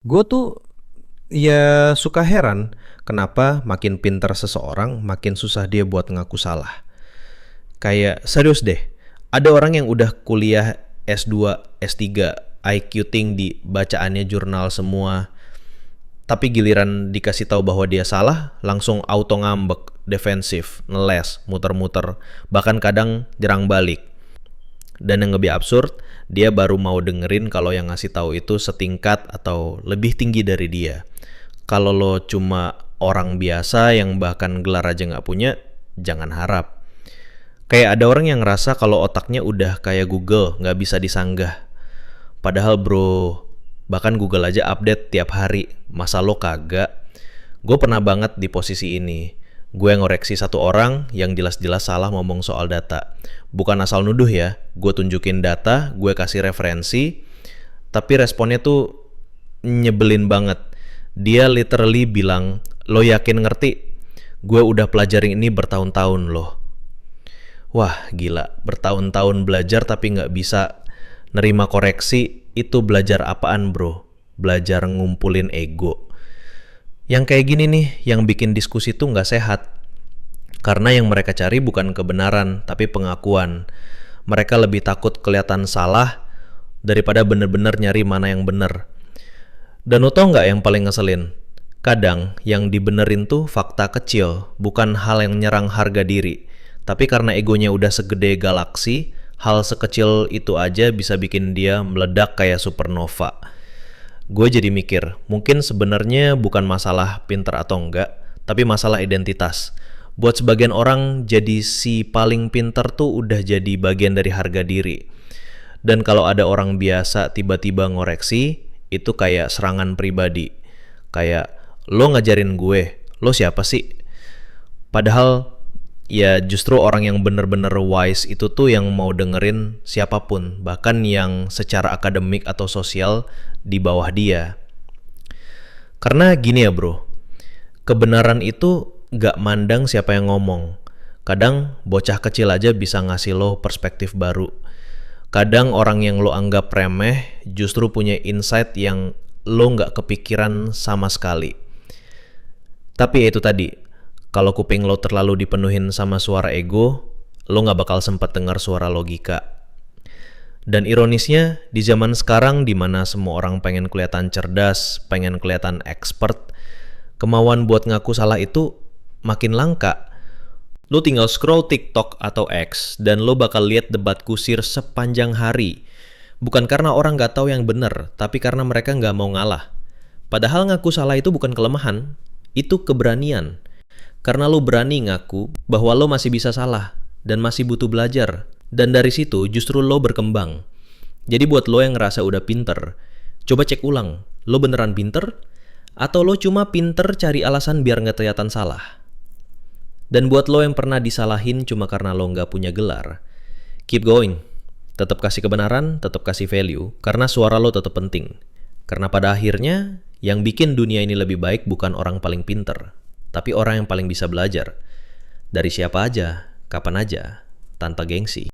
Gue tuh ya suka heran kenapa makin pintar seseorang makin susah dia buat ngaku salah. Kayak serius deh, ada orang yang udah kuliah S2, S3, IQ tinggi, bacaannya jurnal semua, tapi giliran dikasih tahu bahwa dia salah, langsung auto ngambek, defensif, ngeles, muter-muter, bahkan kadang jerang balik. Dan yang lebih absurd, dia baru mau dengerin kalau yang ngasih tahu itu setingkat atau lebih tinggi dari dia. Kalau lo cuma orang biasa yang bahkan gelar aja nggak punya, jangan harap. Kayak ada orang yang ngerasa kalau otaknya udah kayak Google, nggak bisa disanggah. Padahal bro, bahkan Google aja update tiap hari. Masa lo kagak? Gue pernah banget di posisi ini. Gue ngoreksi satu orang yang jelas-jelas salah ngomong soal data. Bukan asal nuduh ya, gue tunjukin data, gue kasih referensi, tapi responnya tuh nyebelin banget. Dia literally bilang, lo yakin ngerti? Gue udah pelajarin ini bertahun-tahun loh. Wah gila, bertahun-tahun belajar tapi nggak bisa nerima koreksi, itu belajar apaan bro? Belajar ngumpulin ego. Yang kayak gini nih, yang bikin diskusi tuh nggak sehat. Karena yang mereka cari bukan kebenaran, tapi pengakuan. Mereka lebih takut kelihatan salah daripada bener-bener nyari mana yang bener. Dan lo tau nggak yang paling ngeselin? Kadang yang dibenerin tuh fakta kecil, bukan hal yang nyerang harga diri. Tapi karena egonya udah segede galaksi, hal sekecil itu aja bisa bikin dia meledak kayak supernova. Gue jadi mikir, mungkin sebenarnya bukan masalah pinter atau enggak, tapi masalah identitas. Buat sebagian orang, jadi si paling pinter tuh udah jadi bagian dari harga diri. Dan kalau ada orang biasa tiba-tiba ngoreksi, itu kayak serangan pribadi. Kayak, lo ngajarin gue, lo siapa sih? Padahal, ya justru orang yang bener-bener wise itu tuh yang mau dengerin siapapun, bahkan yang secara akademik atau sosial di bawah dia. Karena gini ya bro, kebenaran itu gak mandang siapa yang ngomong. Kadang bocah kecil aja bisa ngasih lo perspektif baru. Kadang orang yang lo anggap remeh justru punya insight yang lo gak kepikiran sama sekali. Tapi ya itu tadi, kalau kuping lo terlalu dipenuhin sama suara ego, lo gak bakal sempat dengar suara logika. Dan ironisnya, di zaman sekarang di mana semua orang pengen kelihatan cerdas, pengen kelihatan expert, kemauan buat ngaku salah itu makin langka. Lo tinggal scroll TikTok atau X, dan lo bakal lihat debat kusir sepanjang hari. Bukan karena orang gak tahu yang bener, tapi karena mereka gak mau ngalah. Padahal ngaku salah itu bukan kelemahan, itu keberanian. Karena lo berani ngaku bahwa lo masih bisa salah dan masih butuh belajar. Dan dari situ justru lo berkembang. Jadi buat lo yang ngerasa udah pinter, coba cek ulang. Lo beneran pinter? Atau lo cuma pinter cari alasan biar gak kelihatan salah? Dan buat lo yang pernah disalahin cuma karena lo gak punya gelar, keep going. Tetap kasih kebenaran, tetap kasih value. Karena suara lo tetap penting. Karena pada akhirnya, yang bikin dunia ini lebih baik bukan orang paling pinter, tapi orang yang paling bisa belajar. Dari siapa aja, kapan aja, tanpa gengsi.